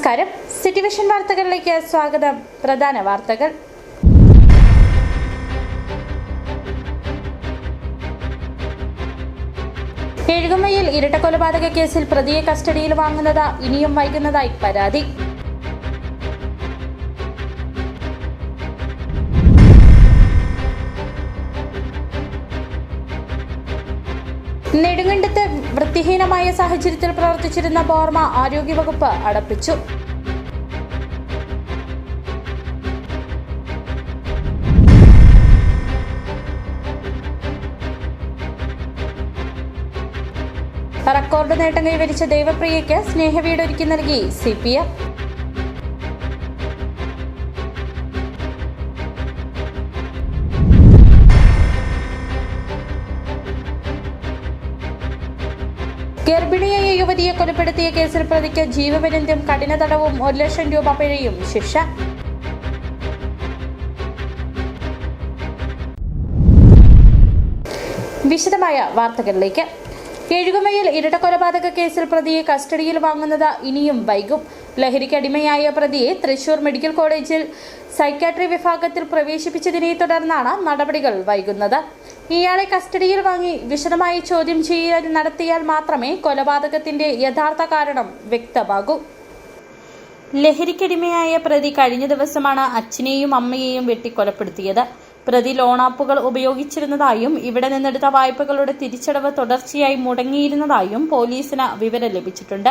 നമസ്കാരം. City vision വാർത്തകളിലേക്ക് സ്വാഗതം. പ്രധാന വാർത്തകൾ. എഴുകുമയിൽ ഇരട്ടക്കൊലപാതക കേസിൽ പ്രതിയെ കസ്റ്റഡിയിൽ വാങ്ങുന്നത് ഇനിയും വൈകുന്നതായി പരാതി. നെടുങ്കണ്ടത്ത് വൃത്തിഹീനമായ സാഹചര്യത്തിൽ പ്രവർത്തിച്ചിരുന്ന ബോർമ ആരോഗ്യവകുപ്പ് അടപ്പിച്ചു. റെക്കോർഡ് നേട്ടം കൈവരിച്ച ദേവപ്രിയയ്ക്ക് സ്നേഹവീട് ഒരുക്കി നൽകി CPM. ഗർഭിണിയായ യുവതിയെ കൊലപ്പെടുത്തിയ കേസിൽ പ്രതിക്ക് ജീവപര്യന്തം കഠിന തടവും 1 ലക്ഷം രൂപ പിഴയും ശിക്ഷ. വിശദമായ വാർത്തകളിലേക്ക്. എഴുകുമയിൽ ഇരട്ടക്കൊലപാതക കേസിൽ പ്രതിയെ കസ്റ്റഡിയിൽ വാങ്ങുന്നത് ഇനിയും വൈകും. ലഹരിക്കടിമയായ പ്രതിയെ തൃശൂർ മെഡിക്കൽ കോളേജിൽ സൈക്യാട്രി വിഭാഗത്തിൽ പ്രവേശിപ്പിച്ചതിനെ തുടർന്നാണ് നടപടികൾ വൈകുന്നത്. ഇയാളെ കസ്റ്റഡിയിൽ വാങ്ങി വിശദമായി ചോദ്യം ചെയ്യൽ നടത്തിയാൽ മാത്രമേ കൊലപാതകത്തിന്റെ യഥാർത്ഥ കാരണം വ്യക്തമാകൂ. ലഹരിക്കടിമയായ പ്രതി കഴിഞ്ഞ ദിവസമാണ് അച്ഛനെയും അമ്മയെയും വെട്ടിക്കൊലപ്പെടുത്തിയത്. പ്രതി ലോണാപ്പുകൾ ഉപയോഗിച്ചിരുന്നതായും ഇവിടെ നിന്നെടുത്ത വായ്പകളുടെ തിരിച്ചടവ് തുടർച്ചയായി മുടങ്ങിയിരുന്നതായും പോലീസിന് വിവരം ലഭിച്ചിട്ടുണ്ട്.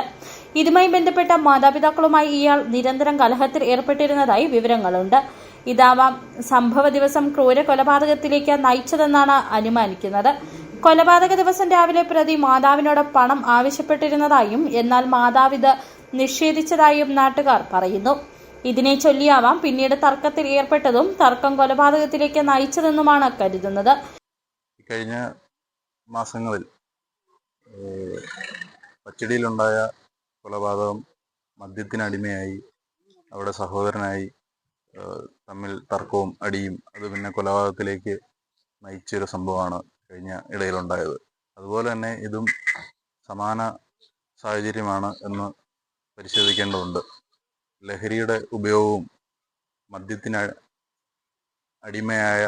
ഇതുമായി ബന്ധപ്പെട്ട മാതാപിതാക്കളുമായി ഇയാൾ നിരന്തരം കലഹത്തിൽ ഏർപ്പെട്ടിരുന്നതായി വിവരങ്ങളുണ്ട്. ഇതാവാം സംഭവ ദിവസം ക്രൂര കൊലപാതകത്തിലേക്ക് നയിച്ചതെന്നാണ് അനുമാനിക്കുന്നത്. കൊലപാതക ദിവസം രാവിലെ പ്രതി മാതാവിനോട് പണം ആവശ്യപ്പെട്ടിരുന്നതായും എന്നാൽ മാതാവ് ഇത് നിഷേധിച്ചതായും നാട്ടുകാർ പറയുന്നു. ഇതിനെ ചൊല്ലിയാവാം പിന്നീട് തർക്കത്തിൽ ഏർപ്പെട്ടതും തർക്കം കൊലപാതകത്തിലേക്ക് നയിച്ചതെന്നുമാണ് കരുതുന്നത്. കഴിഞ്ഞ മാസങ്ങളിൽ പച്ചടിയിലുണ്ടായ കൊലപാതകം മദ്യത്തിനടിമയായി അവിടെ സഹോദരനായി തമ്മിൽ തർക്കവും അടിയും അത് പിന്നെ കൊലപാതകത്തിലേക്ക് നയിച്ചൊരു സംഭവമാണ് കഴിഞ്ഞ ഇടയിലുണ്ടായത്. അതുപോലെ തന്നെ ഇതും സമാന സാഹചര്യമാണ് എന്ന് പരിശോധിക്കേണ്ടതുണ്ട്. ലഹരിയുടെ ഉപയോഗവും മദ്യത്തിന് അടിമയായ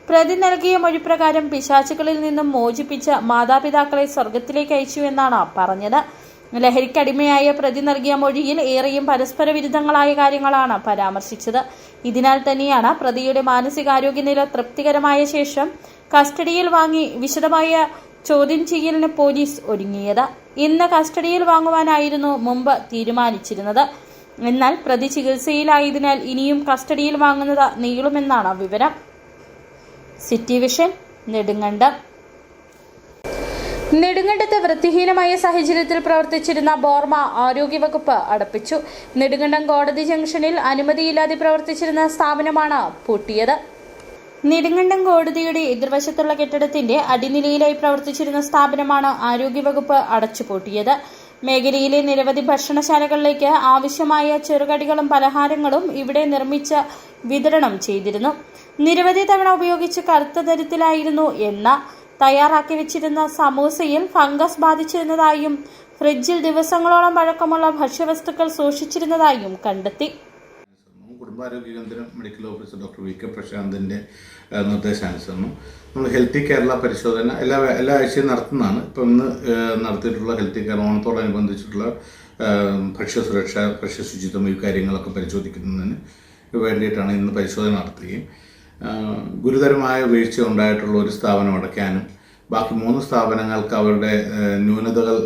പ്രതി നൽകിയ മൊഴിപ്രകാരം പിശാചുക്കളിൽ നിന്നും മോചിപ്പിച്ച് മാതാപിതാക്കളെ സ്വർഗത്തിലേക്ക് അയച്ചു എന്നാണ് പറഞ്ഞത്. ലഹരിക്കടിമയായ പ്രതി നൽകിയ മൊഴിയിൽ ഏറെയും പരസ്പര വിരുദ്ധങ്ങളായ കാര്യങ്ങളാണ് പരാമർശിച്ചത്. ഇതിനാൽ തന്നെയാണ് പ്രതിയുടെ മാനസികാരോഗ്യനില തൃപ്തികരമായ ശേഷം കസ്റ്റഡിയിൽ വാങ്ങി വിശദമായ ചോദ്യം ചെയ്യലിന് പോലീസ് ഒരുങ്ങിയത്. ഇന്ന് കസ്റ്റഡിയിൽ വാങ്ങുവാനായിരുന്നു മുമ്പ് തീരുമാനിച്ചിരുന്നത്. എന്നാൽ പ്രതി ചികിത്സയിലായതിനാൽ ഇനിയും കസ്റ്റഡിയിൽ വാങ്ങുന്നത് നീളുമെന്നാണ് വിവരം. City vision Nedumkandam. നെടുങ്കണ്ടത്ത് വൃത്തിഹീനമായ സാഹചര്യത്തിൽ പ്രവർത്തിച്ചിരുന്ന ബോർമ ആരോഗ്യവകുപ്പ് അടപ്പിച്ചു. നെടുങ്കണ്ടം കോടതി ജംഗ്ഷനിൽ അനുമതിയില്ലാതെ പ്രവർത്തിച്ചിരുന്ന സ്ഥാപനമാണ് പൂട്ടിയത്. നെടുങ്കണ്ടം കോടതിയുടെ എതിർവശത്തുള്ള കെട്ടിടത്തിന്റെ അടിനിലയിലായി പ്രവർത്തിച്ചിരുന്ന സ്ഥാപനമാണ് ആരോഗ്യവകുപ്പ് അടച്ചുപൂട്ടിയത്. മേഖലയിലെ നിരവധി ഭക്ഷണശാലകളിലേക്ക് ആവശ്യമായ ചെറുകടികളും പലഹാരങ്ങളും ഇവിടെ നിർമ്മിച്ച് വിതരണം ചെയ്തിരുന്നു. നിരവധി തവണ ഉപയോഗിച്ച് കറുത്ത തരത്തിലായിരുന്നു എണ്ണ. തയ്യാറാക്കി വെച്ചിരുന്ന സമൂസയിൽ ഫംഗസ് ബാധിച്ചിരുന്നതായും ഫ്രിഡ്ജിൽ ദിവസങ്ങളോളം പഴക്കമുള്ള ഭക്ഷ്യവസ്തുക്കൾ സൂക്ഷിച്ചിരുന്നതായും കണ്ടെത്തി. കുടുംബാരോഗ്യ കേന്ദ്രം മെഡിക്കൽ ഓഫീസർ ഡോക്ടർ VK പ്രശാന്തിൻ്റെ നിർദ്ദേശാനുസരണം നമ്മൾ ഹെൽത്തി കേരള പരിശോധന എല്ലാ ആഴ്ചയും നടത്തുന്നതാണ്. ഇപ്പം ഇന്ന് നടത്തിയിട്ടുള്ള ഹെൽത്തി കേരള ഓണത്തോടനുബന്ധിച്ചിട്ടുള്ള ഭക്ഷ്യസുരക്ഷ, ഭക്ഷ്യശുചിത്വം ഈ കാര്യങ്ങളൊക്കെ പരിശോധിക്കുന്നതിന് വേണ്ടിയിട്ടാണ് ഇന്ന് പരിശോധന നടത്തുകയും ഗുരുതരമായ വീഴ്ച ഉണ്ടായിട്ടുള്ള ഒരു സ്ഥാപനം അടയ്ക്കാനും ബാക്കി 3 സ്ഥാപനങ്ങൾക്ക് അവരുടെ ന്യൂനതകൾ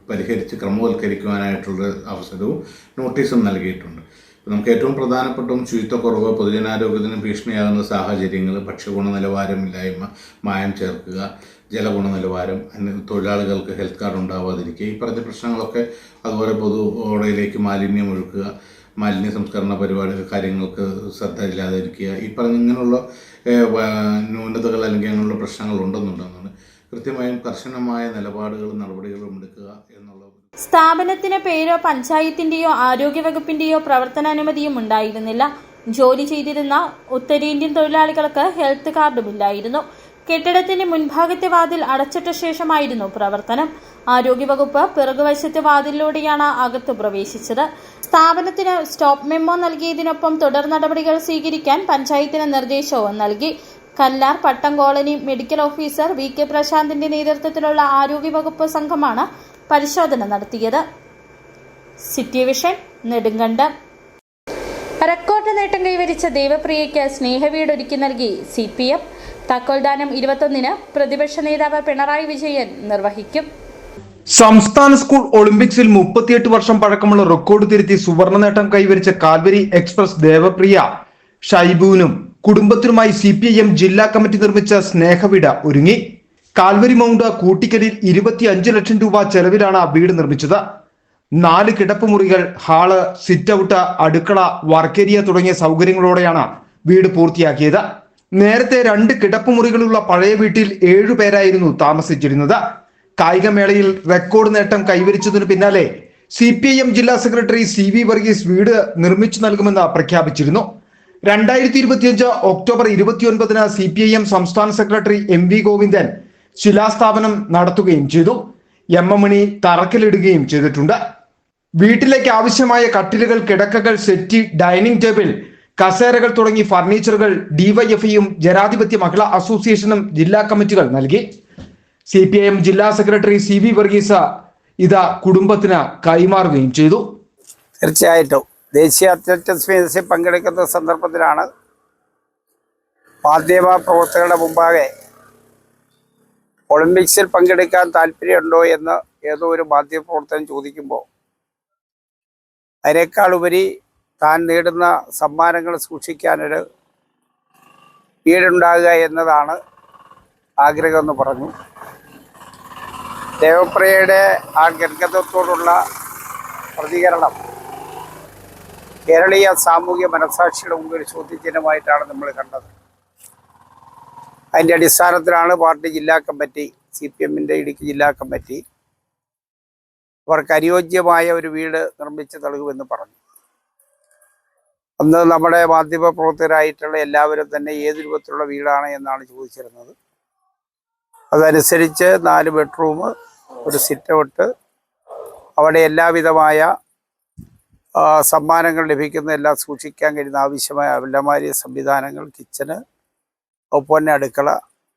പരിഹരിച്ച് ക്രമവൽക്കരിക്കുവാനായിട്ടുള്ള അവസരവും നോട്ടീസും നൽകിയിട്ടുണ്ട്. നമുക്ക് ഏറ്റവും പ്രധാനപ്പെട്ടതും ശുചിത്വക്കുറവ്, പൊതുജനാരോഗ്യത്തിന് ഭീഷണിയാകുന്ന സാഹചര്യങ്ങൾ, ഭക്ഷ്യഗുണനിലവാരമില്ലായ്മ, മായം ചേർക്കുക, ജലഗുണനിലവാരം, തൊഴിലാളികൾക്ക് ഹെൽത്ത് കാർഡ് ഉണ്ടാവാതിരിക്കുക, ഈ പറഞ്ഞ പ്രശ്നങ്ങളൊക്കെ, അതുപോലെ പൊതു ഓടയിലേക്ക് മാലിന്യം ഒഴുക്കുക, മാലിന്യ സംസ്കരണ പരിപാടികൾ കാര്യങ്ങൾക്ക് ശ്രദ്ധ ഇല്ലാതിരിക്കുക, ഈ പറഞ്ഞ ഇങ്ങനെയുള്ള ന്യൂനതകൾ അല്ലെങ്കിൽ അങ്ങനെയുള്ള പ്രശ്നങ്ങൾ ഉണ്ടെന്നുണ്ടെന്നാണ് കൃത്യമായും കർശനമായ നിലപാടുകളും നടപടികളും എടുക്കുക എന്നുള്ള. സ്ഥാപനത്തിന് പേരോ പഞ്ചായത്തിന്റെയോ ആരോഗ്യവകുപ്പിന്റെയോ പ്രവർത്തനാനുമതിയും ഉണ്ടായിരുന്നില്ല. ജോലി ചെയ്തിരുന്ന ഉത്തരേന്ത്യൻ തൊഴിലാളികൾക്ക് ഹെൽത്ത് കാർഡുമില്ലായിരുന്നു. കെട്ടിടത്തിന്റെ മുൻഭാഗത്തെ വാതിൽ അടച്ചിട്ട ശേഷമായിരുന്നു പ്രവർത്തനം. ആരോഗ്യവകുപ്പ് പിറകുവശത്തെ വാതിലിലൂടെയാണ് അകത്തു പ്രവേശിച്ചത്. സ്ഥാപനത്തിന് സ്റ്റോപ്പ് മെമ്മോ നൽകിയതിനൊപ്പം തുടർ നടപടികൾ സ്വീകരിക്കാൻ പഞ്ചായത്തിന് നിർദ്ദേശവും നൽകി. കല്ലാർ പട്ടം കോളനി മെഡിക്കൽ ഓഫീസർ VK പ്രശാന്തിന്റെ നേതൃത്വത്തിലുള്ള ആരോഗ്യവകുപ്പ് സംഘമാണ് പരിശോധന നടത്തിയത്. City vision, Nedumkandam. റെക്കോർഡ് നേട്ടം കൈവരിച്ച ദേവപ്രിയയ്ക്ക് സ്നേഹവീട് ഒരുക്കി നൽകി CPM. താക്കോൽദാനം 21-ന് പ്രതിപക്ഷ നേതാവ് പിണറായി വിജയൻ നിർവഹിക്കും. സംസ്ഥാന സ്കൂൾ ഒളിമ്പിക്സിൽ 38 വർഷം പഴക്കമുള്ള റെക്കോർഡ് തിരുത്തി സുവർണ നേട്ടം കൈവരിച്ച കാൽവരി എക്സ്പ്രസ് ദേവപ്രിയ ഷൈബുവിനും കുടുംബത്തിനുമായി CPIM ജില്ലാ കമ്മിറ്റി നിർമ്മിച്ച സ്നേഹവീട് ഒരുങ്ങി. കാൽവരി മൗണ്ട് കൂട്ടിക്കലിൽ 25 ലക്ഷം രൂപ ചെലവിലാണ് വീട് നിർമ്മിച്ചത്. 4 കിടപ്പുമുറികൾ, ഹാള്, സിറ്റ് ഔട്ട്, അടുക്കള, വർക്കേരിയ തുടങ്ങിയ സൗകര്യങ്ങളോടെയാണ് വീട് പൂർത്തിയാക്കിയത്. നേരത്തെ 2 കിടപ്പുമുറികളുള്ള പഴയ വീട്ടിൽ 7 പേരായിരുന്നു താമസിച്ചിരുന്നത്. കായികമേളയിൽ റെക്കോർഡ് നേട്ടം കൈവരിച്ചതിനു പിന്നാലെ CPIM ജില്ലാ സെക്രട്ടറി CV വർഗീസ് വീട് നിർമ്മിച്ചു നൽകുമെന്ന് പ്രഖ്യാപിച്ചിരുന്നു. 2025 ഒക്ടോബർ 29-ന് CPIM സംസ്ഥാന സെക്രട്ടറി MV ഗോവിന്ദൻ ശിലാസ്ഥാപനം നടത്തുകയും ചെയ്തു. M മണി തറക്കല്ലിടുകയും ചെയ്തിട്ടുണ്ട്. വീട്ടിലേക്ക് ആവശ്യമായ കട്ടിലുകൾ, കിടക്കകൾ, സെറ്റി, ഡൈനിങ് ടേബിൾ, കസേരകൾ തുടങ്ങി ഫർണിച്ചറുകൾ DYFIയും ജനാധിപത്യ മഹിളാ അസോസിയേഷനും ജില്ലാ കമ്മിറ്റികൾ നൽകി. CPIM ജില്ലാ സെക്രട്ടറി CV വർഗീസ് ഇത് കുടുംബത്തിന് കൈമാറുകയും ചെയ്തു. തീർച്ചയായിട്ടും ദേശീയ അത്ലറ്റിക്സ് മീറ്റ്സിൽ പങ്കെടുക്കുന്ന സന്ദർഭത്തിലാണ് മാധ്യമ പ്രവർത്തകരുടെ മുമ്പാകെ ഒളിമ്പിക്സിൽ പങ്കെടുക്കാൻ താല്പര്യമുണ്ടോ എന്ന് ഏതോ ഒരു മാധ്യമ പ്രവർത്തകൻ ചോദിക്കുമ്പോൾ അതിനേക്കാൾ ഉപരി താൻ നേടുന്ന സമ്മാനങ്ങൾ സൂക്ഷിക്കാനൊരു വീടുണ്ടാകുക എന്നതാണ് ആഗ്രഹമെന്ന് പറഞ്ഞു. ദേവപ്രിയയുടെ ആ ഗദ്ഗതത്തോടുള്ള പ്രതികരണം കേരളീയ സാമൂഹ്യ മനസാക്ഷിയുടെ മുമ്പിൽ ചോദ്യചിഹ്നമായിട്ടാണ് നമ്മൾ കണ്ടത്. അതിൻ്റെ അടിസ്ഥാനത്തിലാണ് പാർട്ടി ജില്ലാ കമ്മിറ്റി, CPMൻ്റെ ഇടുക്കി ജില്ലാ കമ്മിറ്റി അവർക്ക് അനുയോജ്യമായ ഒരു വീട് നിർമ്മിച്ച് നൽകുമെന്ന് പറഞ്ഞു. അന്ന് നമ്മുടെ മാധ്യമ പ്രവർത്തകരായിട്ടുള്ള എല്ലാവരും തന്നെ ഏത് രൂപത്തിലുള്ള വീടാണ് എന്നാണ് ചോദിച്ചിരുന്നത്. അതനുസരിച്ച് 4 ബെഡ്റൂം, ഒരു സിറ്റ് ഔട്ട്, അവിടെ എല്ലാവിധമായ സമ്മാനങ്ങൾ ലഭിക്കുന്ന എല്ലാം സൂക്ഷിക്കാൻ കഴിയുന്ന ആവശ്യമായ അലമാരി സംവിധാനങ്ങൾ, കിച്ചന്, ഒപ്പം തന്നെ അടുക്കള,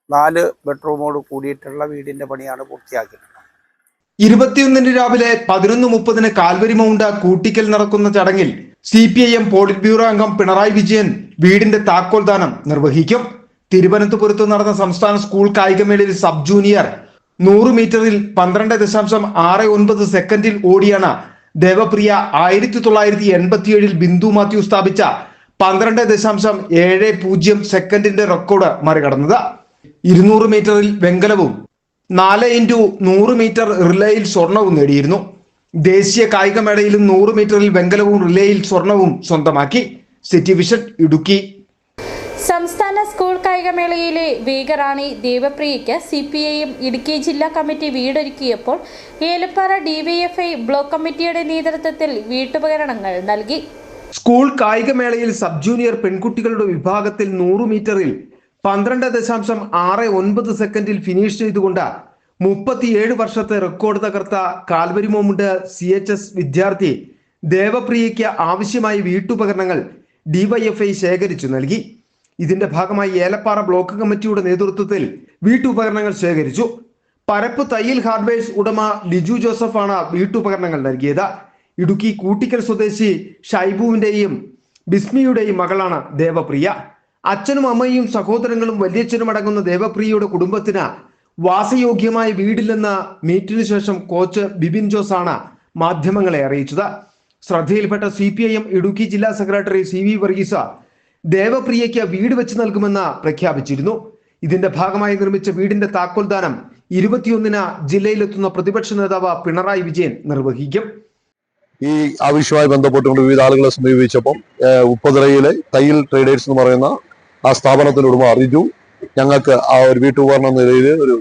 4 ബെഡ്റൂമോട് കൂടിയിട്ടുള്ള വീടിന്റെ പണിയാണ് പൂർത്തിയാക്കിയിട്ടുള്ളത്. 21-ന് രാവിലെ 11:30-ന് കാൽവരി മൗണ്ട് കൂട്ടിക്കൽ നടക്കുന്ന ചടങ്ങിൽ CPIM പോളിറ്റ് ബ്യൂറോ അംഗം പിണറായി വിജയൻ വീടിന്റെ താക്കോൽദാനം നിർവഹിക്കും. തിരുവനന്തപുരത്ത് നടന്ന സംസ്ഥാന സ്കൂൾ കായികമേളയിൽ സബ് ജൂനിയർ 100 മീറ്ററിൽ 12.69 സെക്കൻഡിൽ ഓടിയാണ് ദേവപ്രിയ 1987-ൽ ബിന്ദു മാത്യു സ്ഥാപിച്ച 12.70 സെക്കൻഡിന്റെ റെക്കോർഡ് മറികടന്നത്. 200 മീറ്ററിൽ വെങ്കലവും 4x100 മീറ്റർ റിലേയിൽ സ്വർണവും നേടിയിരുന്നു. ദേശീയ കായികമേളയിലും 100 മീറ്ററിൽ വെങ്കലവും റിലേയിൽ സ്വർണവും സ്വന്തമാക്കി. City vision, Idukki. സംസ്ഥാന സ്കൂൾ കായികമേളയിലെ വേഗറാണി ദേവപ്രിയയ്ക്ക് CPIM ഇടുക്കി ജില്ലാ കമ്മിറ്റി വീടൊരുക്കിയപ്പോൾ ഏലപ്പാറ DYFI ബ്ലോക്ക് കമ്മിറ്റിയുടെ നേതൃത്വത്തിൽ വീട്ടുപകരണങ്ങൾ നൽകി. സ്കൂൾ കായികമേളയിൽ സബ് ജൂനിയർ പെൺകുട്ടികളുടെ വിഭാഗത്തിൽ 100 മീറ്ററിൽ 12.69 സെക്കൻഡിൽ ഫിനിഷ് ചെയ്തുകൊണ്ട് 37 വർഷത്തെ റെക്കോർഡ് തകർത്ത കാൽവരി മൗണ്ട് CHS വിദ്യാർത്ഥി ദേവപ്രിയയ്ക്ക് ആവശ്യമായ വീട്ടുപകരണങ്ങൾ DYFI ശേഖരിച്ചു നൽകി. ഇതിന്റെ ഭാഗമായി ഏലപ്പാറ ബ്ലോക്ക് കമ്മിറ്റിയുടെ നേതൃത്വത്തിൽ വീട്ടുപകരണങ്ങൾ ശേഖരിച്ചു. പരപ്പ് തയ്യൽ ഹാർഡ്വെയർസ് ഉടമ ലിജു ജോസഫാണ് വീട്ടുപകരണങ്ങൾ നൽകിയത്. ഇടുക്കി കൂട്ടിക്കൽ സ്വദേശി ഷൈബുവിന്റെയും ബിസ്മിയുടെയും മകളാണ് ദേവപ്രിയ. അച്ഛനും അമ്മയും സഹോദരങ്ങളും വല്യച്ഛനും അടങ്ങുന്ന ദേവപ്രിയയുടെ കുടുംബത്തിന് വാസയോഗ്യമായ വീടില്ലെന്ന് മീറ്റിനു ശേഷം കോച്ച് ബിബിൻ ജോസ് ആണ് മാധ്യമങ്ങളെ അറിയിച്ചത്. ശ്രദ്ധയിൽപ്പെട്ട CPIM ഇടുക്കി ജില്ലാ സെക്രട്ടറി CV വർഗീസ് ദേവപ്രിയയ്ക്ക് വീട് വെച്ച് നൽകുമെന്ന് പ്രഖ്യാപിച്ചിരുന്നു. ഇതിന്റെ ഭാഗമായി നിർമ്മിച്ച വീടിന്റെ താക്കോൽദാനം 21-ന് ജില്ലയിലെത്തുന്ന പ്രതിപക്ഷ നേതാവ് പിണറായി വിജയൻ നിർവഹിക്കും. ഈ ആവശ്യവുമായി ബന്ധപ്പെട്ടുകൊണ്ട് വിവിധ ആളുകളെ സമീപിച്ചപ്പം ഉപ്പതറയിലെ തയ്യൽ ട്രേഡേഴ്സ് എന്ന് പറയുന്ന ആ സ്ഥാപനത്തിന്റെ ഉടമ അറിയിച്ചു, ഞങ്ങൾക്ക് ആ ഒരു വീട്ടുപകരണ നിലയിൽ ഒരു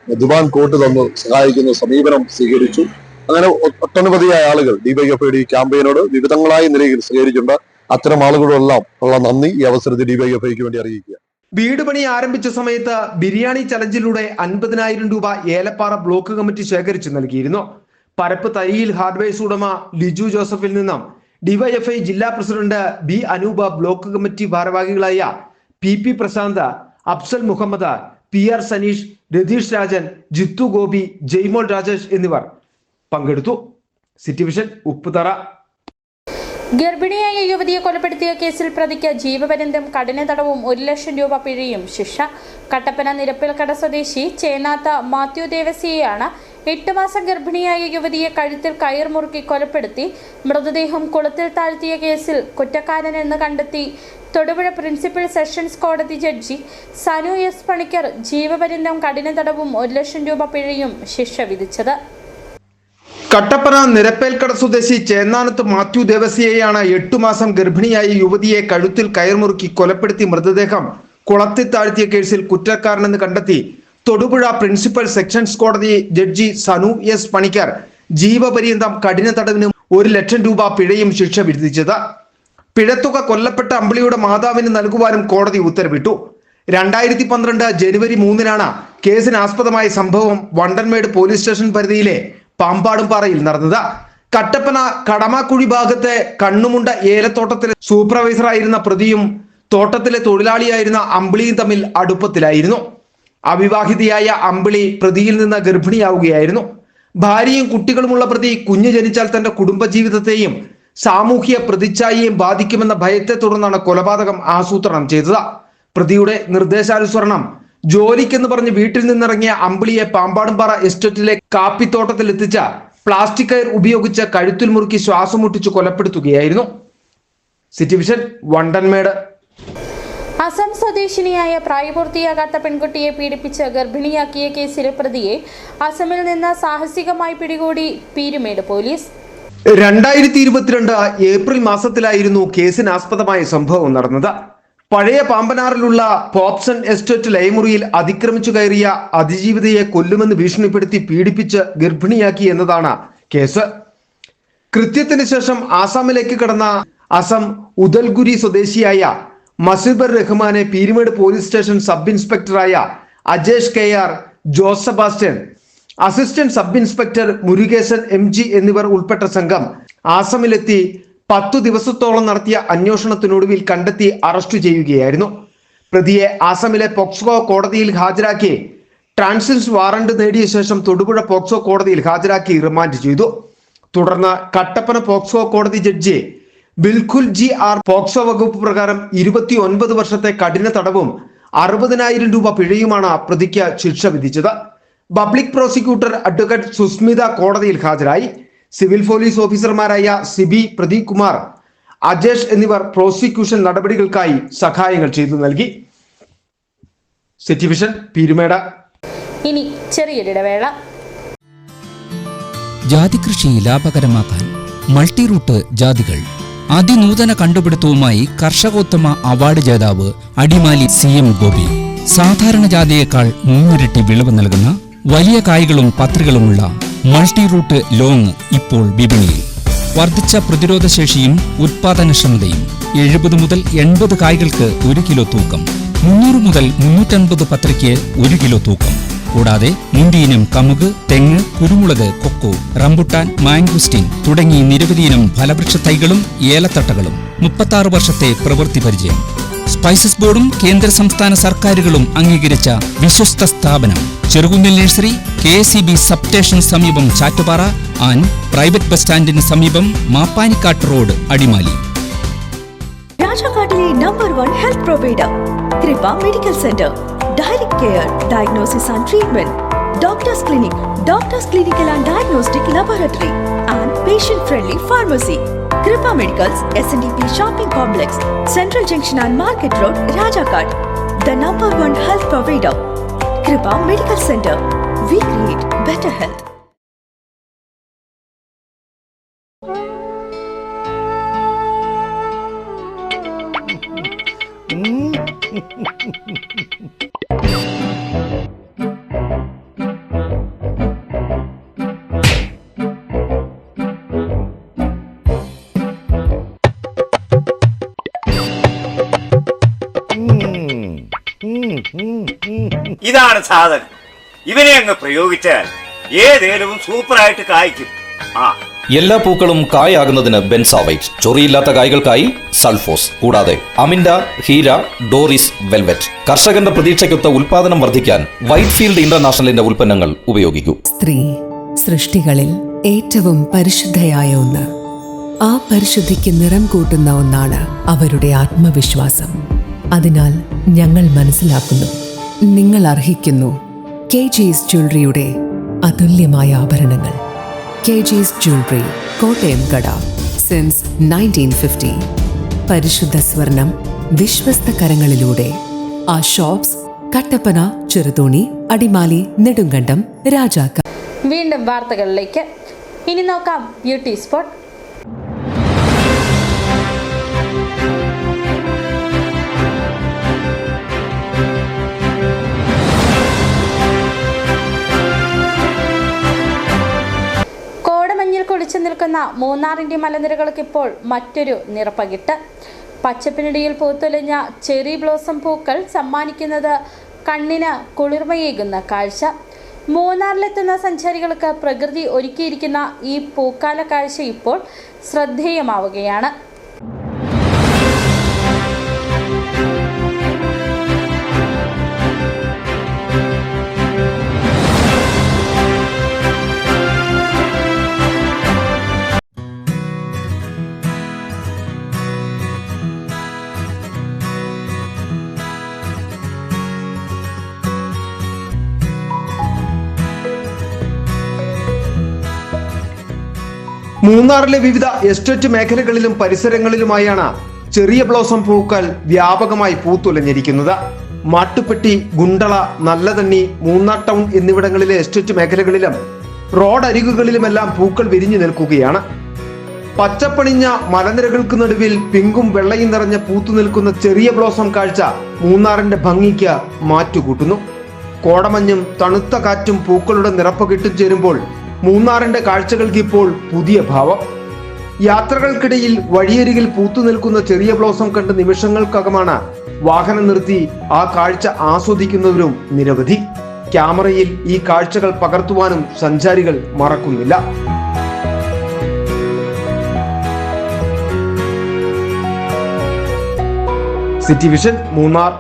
ദിവാൻ കോട്ട് തന്ന് സഹായിക്കുന്ന സമീപനം സ്വീകരിച്ചു. അങ്ങനെ ഒട്ടനവധിയായ ആളുകൾ DYFI ക്യാമ്പയിനോട് വിവിധങ്ങളായ നിലയിൽ സ്വീകരിച്ചിട്ടുണ്ട്. അത്തരം ആളുകളെല്ലാം ഉള്ള നന്ദി ഈ അവസരത്തിൽ DYFIക്ക് വേണ്ടി അറിയിക്കുക. വീട് പണി ആരംഭിച്ച സമയത്ത് ബിരിയാണി ചലഞ്ചിലൂടെ 50,000 രൂപ ഏലപ്പാറ ബ്ലോക്ക് കമ്മിറ്റി ശേഖരിച്ചു നൽകിയിരുന്നു. പരപ്പ് തരിയിൽ ഹാർഡ്വെയർസ് ഉടമ ലിജു ജോസഫിൽ നിന്നും ഡിവൈഎഫ്ഐ ജില്ലാ president B Anupa, block committee ഭാരവാഹികളായ പി പ്രശാന്ത്, അഫ്സൽ മുഹമ്മദ്, PR സനീഷ്, രതീഷ് രാജൻ, ജിത്തു ഗോപി, ജയ്മോൾ രാജേഷ് എന്നിവർ പങ്കെടുത്തു. City vision Upputhara. ഗർഭിണിയായ യുവതിയെ കൊലപ്പെടുത്തിയ കേസിൽ പ്രതിക്ക് ജീവപര്യന്തം കഠിന തടവും 1 ലക്ഷം രൂപ പിഴയും ശിക്ഷ. കട്ടപ്പന നിരപ്പിൽക്കട സ്വദേശി ചേനാത്ത മാത്യു ദേവസിയെയാണ് 8 മാസം ഗർഭിണിയായ യുവതിയെ കഴുത്തിൽ കയർ മുറുക്കി കൊലപ്പെടുത്തി മൃതദേഹം കുളത്തിൽ താഴ്ത്തിയ കേസിൽ കുറ്റക്കാരനെന്ന് കണ്ടെത്തി തൊടുപുഴ പ്രിൻസിപ്പൽ സെഷൻസ് കോടതി ജഡ്ജി സനു എസ് പണിക്കർ ജീവപര്യന്തം കഠിന തടവും 1 ലക്ഷം രൂപ പിഴയും ശിക്ഷ വിധിച്ചത്. കട്ടപ്പന നിരപ്പേൽക്കട സ്വദേശി ചേന്നാനത്ത് മാത്യു ദേവസിയെയാണ് 8 മാസം ഗർഭിണിയായ യുവതിയെ കഴുത്തിൽ കയർമുറുക്കി കൊലപ്പെടുത്തി മൃതദേഹം കുളത്തിൽ താഴ്ത്തിയ കേസിൽ കുറ്റക്കാരനെന്ന് കണ്ടെത്തി തൊടുപുഴ പ്രിൻസിപ്പൽ സെക്ഷൻസ് കോടതി ജഡ്ജി സനു എസ് പണിക്കർ ജീവപര്യന്തം കഠിന തടവിനും 1 ലക്ഷം രൂപ പിഴയും ശിക്ഷ വിധിച്ചത്. പിഴത്തുക കൊല്ലപ്പെട്ട അമ്പിളിയുടെ മാതാവിന് നൽകുവാനും കോടതി ഉത്തരവിട്ടു. 2012 ജനുവരി 3-നാണ് കേസിനാസ്പദമായ സംഭവം വണ്ടൻമേട് പോലീസ് സ്റ്റേഷൻ പരിധിയിലെ പാമ്പാടുംപാറയിൽ നടന്നത്. കട്ടപ്പന കടമാക്കുഴി ഭാഗത്തെ കണ്ണുമുണ്ട ഏലത്തോട്ടത്തിലെ സൂപ്പർവൈസറായിരുന്ന പ്രതിയും തോട്ടത്തിലെ തൊഴിലാളിയായിരുന്ന അമ്പിളിയും തമ്മിൽ അടുപ്പത്തിലായിരുന്നു. അവിവാഹിതയായ അമ്പിളി പ്രതിയിൽ നിന്ന് ഗർഭിണിയാവുകയായിരുന്നു. ഭാര്യയും കുട്ടികളുമുള്ള പ്രതി കുഞ്ഞ് ജനിച്ചാൽ തന്റെ കുടുംബജീവിതത്തെയും സാമൂഹ്യ പ്രതിച്ഛായയെയും ബാധിക്കുമെന്ന ഭയത്തെ തുടർന്നാണ് കൊലപാതകം ആസൂത്രണം ചെയ്തത്. പ്രതിയുടെ നിർദ്ദേശാനുസരണം ജോലിക്കെന്ന് പറഞ്ഞ് വീട്ടിൽ നിന്നിറങ്ങിയ അമ്പിളിയെ പാമ്പാടുംപാറ എസ്റ്റേറ്റിലെ കാപ്പിത്തോട്ടത്തിൽ എത്തിച്ച പ്ലാസ്റ്റിക് കയർ ഉപയോഗിച്ച് കഴുത്തിൽ മുറുക്കി ശ്വാസം മുട്ടിച്ച് കൊലപ്പെടുത്തുകയായിരുന്നു. City vision Vandanmedu. അസം സ്വദേശിനിയായ പ്രായപൂർത്തിയാകാത്ത പെൺകുട്ടിയെ പീഡിപ്പിച്ച് ഗർഭിണിയാക്കിയ കേസിലെ പ്രതിയെ അസമിൽ നിന്ന് സാഹസികമായി പിടികൂടി പീരുമേട് പോലീസ്. 2022 ഏപ്രിൽ മാസത്തിലായിരുന്നു കേസിനാസ്പദമായ സംഭവം നടന്നത്. പഴയ പാമ്പനാറിലുള്ള പോപ്സൺ എസ്റ്റേറ്റ് ലയമുറിയിൽ അതിക്രമിച്ചു കയറിയ അതിജീവിതയെ കൊല്ലുമെന്ന് ഭീഷണിപ്പെടുത്തി പീഡിപ്പിച്ച് ഗർഭിണിയാക്കി എന്നതാണ് കേസ്. കൃത്യത്തിന് ശേഷം ആസാമിലേക്ക് കടന്ന അസം ഉദൽഗുരി സ്വദേശിയായ മസിബർ റഹ്മാനെ പീരുമേട് പോലീസ് സ്റ്റേഷൻ സബ് ഇൻസ്പെക്ടറായ Ajesh KR, Jose Sebastian, assistant sub inspector Murukesan MG എന്നിവർ ഉൾപ്പെട്ട സംഘം ആസാമിലെത്തി 10 ദിവസത്തോളം നടത്തിയ അന്വേഷണത്തിനൊടുവിൽ കണ്ടെത്തി അറസ്റ്റ് ചെയ്യുകയായിരുന്നു. പ്രതിയെ ആസാമിലെ പോക്സോ കോടതിയിൽ ഹാജരാക്കി ട്രാൻസിറ്റ് വാറന്റ് നേടിയ ശേഷം തൊടുപുഴ പോക്സോ കോടതിയിൽ ഹാജരാക്കി റിമാൻഡ് ചെയ്തു. തുടർന്ന് കട്ടപ്പന പോക്സോ കോടതി ജഡ്ജി ബിൽഖുൽ GR പോക്സോ വകുപ്പ് പ്രകാരം 29 വർഷത്തെ കഠിന തടവും 60,000 രൂപ പിഴയുമാണ് പ്രതിക്ക് ശിക്ഷ വിധിച്ചത്. പബ്ലിക് പ്രോസിക്യൂട്ടർ അഡ്വക്കേറ്റ് സുസ്മിത കോടതിയിൽ ഹാജരായി. സിവിൽ പോലീസ് ഓഫീസർമാരായ സിബി, പ്രദീപ് കുമാർ, അജേഷ് എന്നിവർ പ്രോസിക്യൂഷൻ നടപടികൾക്കായി സഹായങ്ങൾ ചെയ്തു നൽകി. City vision Peermade. ഇനി ചെറിയൊരിടവേള. ജാതി കൃഷി ലാഭകരമാക്കാൻ മൾട്ടിറൂട്ട് ജാതികൾ അതിനൂതന കണ്ടുപിടുത്തവുമായി കർഷകോത്തമ അവാർഡ് ജേതാവ് അടിമാലി CM ഗോപി. സാധാരണ ജാതിയേക്കാൾ 3 ഇരട്ടി വിളവ് നൽകുന്ന വലിയ കായ്കളും പത്രികളുമുള്ള മൾട്ടിറൂട്ട് ലോങ് ഇപ്പോൾ വിപണിയിൽ. വർദ്ധിച്ച പ്രതിരോധശേഷിയും ഉത്പാദനക്ഷമതയും 70 മുതൽ 80 കായ്കൾക്ക് 1 കിലോ തൂക്കം, 300 മുതൽ 350 പത്രിക്ക് 1 കിലോ തൂക്കം. കൂടാതെ മുന്തിയിനം കമുക്, തെങ്ങ്, കുരുമുളക്, കൊക്കോ, റംബുട്ടാൻ, മാംഗുസ്റ്റിൻ തുടങ്ങി നിരവധിയിനം ഫലവൃക്ഷ തൈകളും ഏലത്തട്ടകളും. 36 വർഷത്തെ പ്രവൃത്തി പരിചയം. സ്പൈസസ് ബോർഡും കേന്ദ്ര സംസ്ഥാന സർക്കാരുകളും അംഗീകരിച്ച വിശ്വസ്ത സ്ഥാപനം. ചെറുകുന്നിൽ നഴ്സറി, KSEB സബ് സ്റ്റേഷൻ സമീപം ചാറ്റുപാറ ആൻഡ് പ്രൈവറ്റ് ബസ് സ്റ്റാൻഡിന് സമീപം മാപ്പാനിക്കാട്ട് റോഡ്, അടിമാലി. രാജാക്കാട്ടിലെ number 1 health provider Kripa medical centre. Direct care, diagnosis and treatment. Doctors clinic, doctors clinical and diagnostic laboratory and patient friendly pharmacy. Kripa Medicals, SNDP Shopping Complex, Central Junction and Market Road, Rajakot. The number 1 health provider. Kripa Medical Center. We create better health. ഇതാണ് സാധനം. ഇവനെ അങ്ങ് പ്രയോഗിച്ചാൽ ഏതേലും സൂപ്പറായിട്ട് കായ്ക്കും. എല്ലാ പൂക്കളും കായാകുന്നതിന് ബെൻസാവൈറ്റ്, ചൊറിയില്ലാത്ത കായ്കൾക്കായി സൾഫോസ്, കൂടാതെ അമിൻഡ, ഹീര, ഡോറിസ്, വെൽവെറ്റ്. കർഷകന്റെ പ്രതീക്ഷയ്ക്കൊത്ത ഉൽപാദനം വർദ്ധിക്കാൻ വൈറ്റ്ഫീൽഡ് ഇന്റർനാഷണലിന്റെ ഉൽപ്പന്നങ്ങൾ ഉപയോഗിക്കൂ. സ്ത്രീ സൃഷ്ടികളിൽ ഏറ്റവും പരിശുദ്ധയായ ഒന്ന്. ആ പരിശുദ്ധിക്ക് നിറം കൂട്ടുന്ന ഒന്നാണ് അവരുടെ ആത്മവിശ്വാസം. അതിനാൽ ഞങ്ങൾ മനസ്സിലാക്കുന്നു, നിങ്ങൾ അർഹിക്കുന്നു കെജിസ് ജ്വല്ലറിയുടെ അതുല്യമായ ആഭരണങ്ങൾ. കെജിസ് ജ്വല്ലറി, കോട്ടയം കട, സിൻസ് 1950. പരിശുദ്ധ സ്വർണം വിശ്വസ്ത കരങ്ങളിലൂടെ. ആ ഷോപ്സ് കട്ടപ്പന, ചെറുതോണി, അടിമാലി, നെടുങ്കണ്ടം, രാജാക്ക. വീണ്ടും വാർത്തകളിലേക്ക്. ഇനി നോക്കാം ബ്യൂട്ടി സ്പോട്ട്. കുളിച്ചു നിൽക്കുന്ന മൂന്നാറിന്റെ മലനിരകൾക്ക് ഇപ്പോൾ മറ്റൊരു നിറപ്പകിട്ട്. പച്ചപ്പിനിടയിൽ പൂത്തൊലിഞ്ഞ ചെറി ബ്ലോസം പൂക്കൾ സമ്മാനിക്കുന്നത് കണ്ണിന് കുളിർമയേകുന്ന കാഴ്ച. മൂന്നാറിലെത്തുന്ന സഞ്ചാരികൾക്ക് പ്രകൃതി ഒരുക്കിയിരിക്കുന്ന ഈ പൂക്കാല കാഴ്ച ഇപ്പോൾ ശ്രദ്ധേയമാവുകയാണ്. മൂന്നാറിലെ വിവിധ എസ്റ്റേറ്റ് മേഖലകളിലും പരിസരങ്ങളിലുമായാണ് ചെറിയ ബ്ലോസം പൂക്കൾ വ്യാപകമായി പൂത്തുലഞ്ഞിരിക്കുന്നത്. മാട്ടുപ്പെട്ടി, ഗുണ്ടള, നല്ലതണ്ണി, മൂന്നാർ ടൗൺ എന്നിവിടങ്ങളിലെ എസ്റ്റേറ്റ് മേഖലകളിലും റോഡരികുകളിലുമെല്ലാം പൂക്കൾ വിരിഞ്ഞു നിൽക്കുകയാണ്. പച്ചപ്പണിഞ്ഞ മലനിരകൾക്ക് നടുവിൽ പിങ്കും വെള്ളയും നിറഞ്ഞ പൂത്തു നിൽക്കുന്ന ചെറിയ ബ്ലോസം കാഴ്ച മൂന്നാറിന്റെ ഭംഗിക്ക് മാറ്റുകൂട്ടുന്നു. കോടമഞ്ഞും തണുത്ത കാറ്റും പൂക്കളുടെ നിറപ്പകിട്ടും ചേരുമ്പോൾ മൂന്നാറിന്റെ കാഴ്ചകൾക്ക് ഇപ്പോൾ പുതിയ ഭാവം. യാത്രകൾക്കിടയിൽ വഴിയരികിൽ പൂത്തു നിൽക്കുന്ന ചെറിയ ബ്ലോസം കണ്ട് നിമിഷങ്ങൾക്കകമാണ് വാഹനം നിർത്തി ആ കാഴ്ച ആസ്വദിക്കുന്നവരും നിരവധി. ക്യാമറയിൽ ഈ കാഴ്ചകൾ പകർത്തുവാനും സഞ്ചാരികൾ മറക്കുന്നില്ല. City vision, Munnar.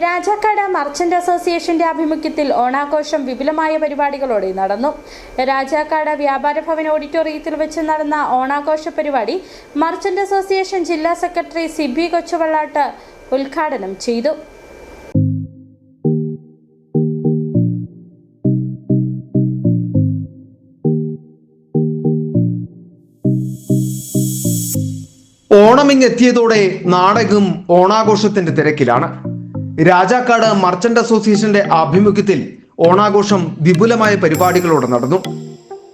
Rajakkad merchant അസോസിയേഷന്റെ ആഭിമുഖ്യത്തിൽ ഓണാഘോഷം വിപുലമായ പരിപാടികളോടെ നടന്നു. രാജാക്കാട് വ്യാപാര ഭവൻ ഓഡിറ്റോറിയത്തിൽ വെച്ച് നടന്ന ഓണാഘോഷ പരിപാടി മർച്ചന്റ് അസോസിയേഷൻ ജില്ലാ സെക്രട്ടറി സിബി കൊച്ചുവള്ളാട്ട് ഉദ്ഘാടനം ചെയ്തു. ഓണമിങ്ങെത്തിയതോടെ നാടെങ്ങും ഓണാഘോഷത്തിന്റെ തിരക്കിലാണ്. രാജാക്കാട് മർച്ചന്റ് അസോസിയേഷന്റെ ആഭിമുഖ്യത്തിൽ ഓണാഘോഷം വിപുലമായ പരിപാടികളോടെ നടന്നു.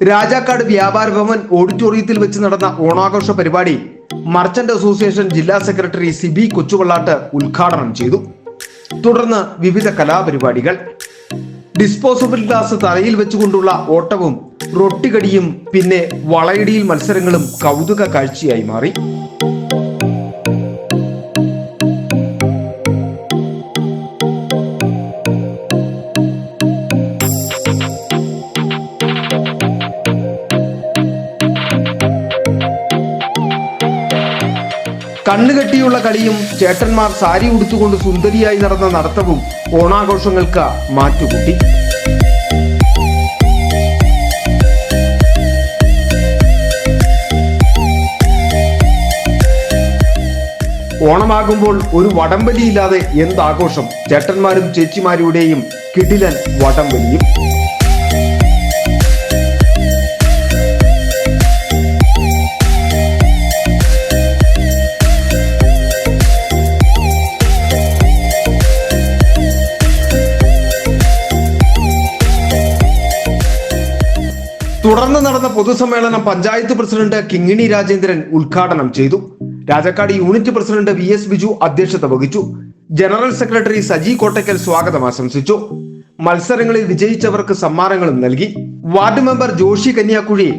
രാജാക്കാട് വ്യാപാര ഭവൻ ഓഡിറ്റോറിയത്തിൽ വെച്ച് നടന്ന ഓണാഘോഷ പരിപാടി മർച്ചന്റ് അസോസിയേഷൻ ജില്ലാ സെക്രട്ടറി സിബി കൊച്ചുവള്ളാട്ട് ഉദ്ഘാടനം ചെയ്തു. തുടർന്ന് വിവിധ കലാപരിപാടികൾ, ഡിസ്പോസബിൾ ഗ്ലാസ് തലയിൽ വെച്ചുകൊണ്ടുള്ള ഓട്ടവും റൊട്ടികടിയും പിന്നെ വളയിടിയിൽ മത്സരങ്ങളും കൗതുക കാഴ്ചയായി മാറി. കണ്ണുകെട്ടിയുള്ള കളിയും ചേട്ടന്മാർ സാരി ഉടുത്തുകൊണ്ട് സുന്ദരിയായി നടന്ന നടത്തവും ഓണാഘോഷങ്ങൾക്ക് മാറ്റുകൂട്ടി. ഓണമാകുമ്പോൾ ഒരു വടംവലിയില്ലാതെ എന്താഘോഷം? ചേട്ടന്മാരും ചേച്ചിമാരുടെയും കിടിലൻ വടംവലിയും. തുടർന്ന് നടന്ന പൊതുസമ്മേളനം പഞ്ചായത്ത് പ്രസിഡന്റ് കിങ്ങിണി രാജേന്ദ്രൻ ഉദ്ഘാടനം ചെയ്തു. Rajakkad unit president VS Biju അധ്യക്ഷത വഹിച്ചു. ജനറൽ സെക്രട്ടറി സജി കോട്ടയ്ക്കൽ സ്വാഗതം ആശംസിച്ചു. മത്സരങ്ങളിൽ വിജയിച്ചവർക്ക് സമ്മാനങ്ങളും നൽകി. വാർഡ് മെമ്പർ ജോഷി കന്യാക്കുഴി,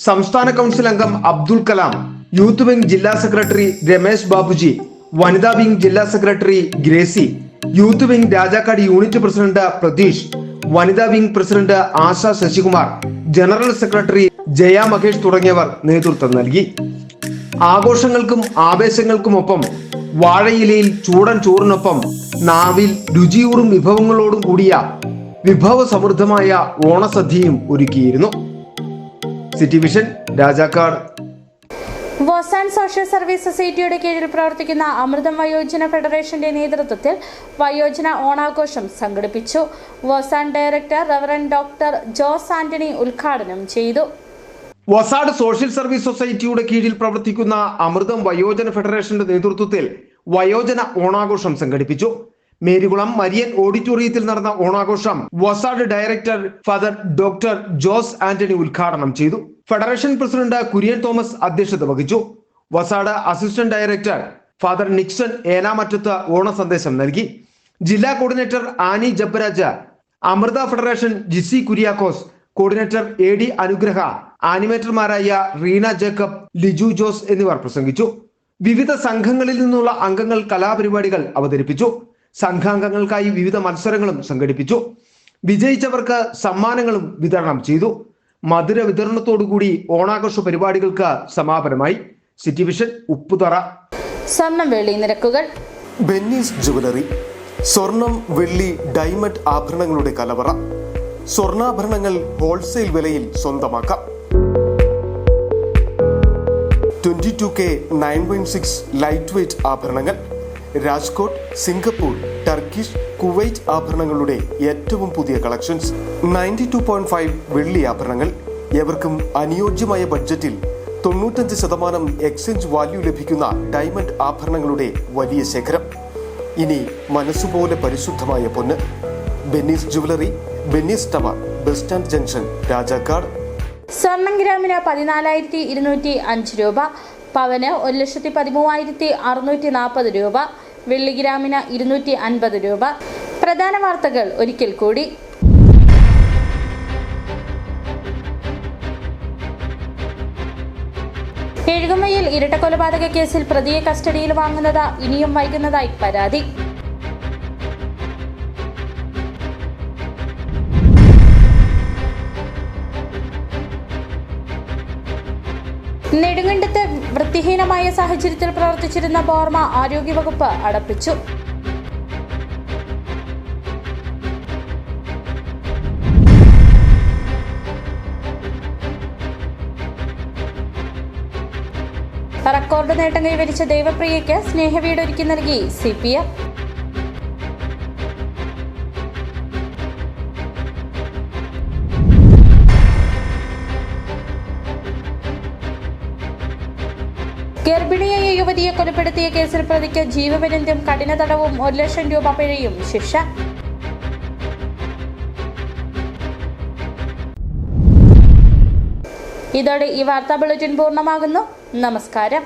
സംസ്ഥാന കൗൺസിൽ അംഗം അബ്ദുൽ കലാം, യൂത്ത് വിംഗ് ജില്ലാ സെക്രട്ടറി രമേശ് ബാബുജി, വനിതാ വിംഗ് ജില്ലാ secretary Gracy, youth wing Rajakkad unit president Pratheesh, വനിതാ വിംഗ് പ്രസിഡന്റ് ആശ ശശികുമാർ, ജനറൽ സെക്രട്ടറി ജയ മഹേഷ് തുടങ്ങിയവർ നേതൃത്വം നൽകി. ആഘോഷങ്ങൾക്കും ആവേശങ്ങൾക്കുമൊപ്പം വാഴയിലയിൽ ചൂടൻ ചോറിനൊപ്പം നാവിൽ രുചിയൂറും വിഭവങ്ങളോടും കൂടിയ വിഭവ സമൃദ്ധമായ ഓണസദ്യയും ഒരുക്കിയിരുന്നു. City vision, Rajakkad. Vosan social service സൊസൈറ്റിയുടെ കീഴിൽ പ്രവർത്തിക്കുന്ന അമൃതം വയോജന ഫെഡറേഷന്റെ നേതൃത്വത്തിൽ വയോജന ഓണാഘോഷം സംഘടിപ്പിച്ചു. Vosan director reverend doctor Jose Antony ഉദ്ഘാടനം ചെയ്തു. വസാഡ് സോഷ്യൽ സർവീസ് സൊസൈറ്റിയുടെ കീഴിൽ പ്രവർത്തിക്കുന്ന അമൃതം വയോജന ഫെഡറേഷന്റെ നേതൃത്വത്തിൽ വയോജന ഓണാഘോഷം സംഘടിപ്പിച്ചു. മേരികുളം മരിയൻ ഓഡിറ്റോറിയത്തിൽ നടന്ന ഓണാഘോഷം Vasad director father doctor Jose Antony ഉദ്ഘാടനം ചെയ്തു. ഫെഡറേഷൻ പ്രസിഡന്റ് കുര്യൻ തോമസ് അധ്യക്ഷത വഹിച്ചു. Vasad assistant director father Nixon Enamattathu ഓണ സന്ദേശം നൽകി. ജില്ലാ coordinator Annie Jabbaraj, Amrita federation Jisi Kuriakose, coordinator A D Anugraha, ആനിമേറ്റർമാരായ റീന ജേക്കബ്, ലിജു ജോസ് എന്നിവർ പ്രസംഗിച്ചു. വിവിധ സംഘങ്ങളിൽ നിന്നുള്ള അംഗങ്ങൾ കലാപരിപാടികൾ അവതരിപ്പിച്ചു. സംഘാംഗങ്ങൾക്കായി വിവിധ മത്സരങ്ങളും സംഘടിപ്പിച്ചു. വിജയിച്ചവർക്ക് സമ്മാനങ്ങളും വിതരണം ചെയ്തു. മധുര വിതരണത്തോടുകൂടി ഓണാഘോഷ പരിപാടികൾക്ക് സമാപനമായി. City vision, Upputhara. സ്വർണം വെള്ളി നിരക്കുകൾ. ബെന്നീസ് ജുവലറി, സ്വർണം വെള്ളി ഡയമണ്ട് ആഭരണങ്ങളുടെ കലവറ. സ്വർണ്ണാഭരണങ്ങൾ ഹോൾസെയിൽ വിലയിൽ സ്വന്തമാക്കാം. 22K 916 ലൈറ്റ് വെയ്റ്റ് ആഭരണങ്ങൾ. രാജ്കോട്ട്, സിംഗപ്പൂർ, ടർക്കിഷ്, കുവൈറ്റ് ആഭരണങ്ങളുടെ ഏറ്റവും പുതിയ കളക്ഷൻസ്. 92.5 വെള്ളി ആഭരണങ്ങൾ. എവർക്കും അനുയോജ്യമായ ബഡ്ജറ്റിൽ 95% എക്സ്ചേഞ്ച് വാല്യൂ ലഭിക്കുന്ന ഡയമണ്ട് ആഭരണങ്ങളുടെ വലിയ ശേഖരം. ഇനി മനസ്സുപോലെ പരിശുദ്ധമായ പൊന്ന്. Benny's jewellery, Benny's tower, bus stand junction, Rajakkad. സ്വർണം ഗ്രാമിന് 14,205 രൂപ, പവന് 1,13,640 രൂപ, വെള്ളി ഗ്രാമിന് 250 രൂപ. പ്രധാന വാർത്തകൾ ഒരിക്കൽ കൂടി. എഴുകുമയിൽ ഇരട്ടക്കൊലപാതക കേസിൽ പ്രതിയെ കസ്റ്റഡിയിൽ വാങ്ങുന്നത് ഇനിയും വൈകുന്നതായി പരാതി. നെടുങ്കണ്ടത്ത് വൃത്തിഹീനമായ സാഹചര്യത്തിൽ പ്രവർത്തിച്ചിരുന്ന ബോർമ ആരോഗ്യവകുപ്പ് അടപ്പിച്ചു. റെക്കോർഡ് നേട്ടം കൈവരിച്ച ദേവപ്രിയയ്ക്ക് സ്നേഹവീട് ഒരുക്കി നൽകി CPM. ഗർഭിണിയായ യുവതിയെ കൊലപ്പെടുത്തിയ കേസിൽ പ്രതിക്ക് ജീവപര്യന്തം കഠിന തടവും 1 ലക്ഷം രൂപ പിഴയും ശിക്ഷ. ഇതോടെ ഈ വാർത്താ ബുള്ളറ്റിൻ പൂർണ്ണമാകുന്നു. നമസ്കാരം.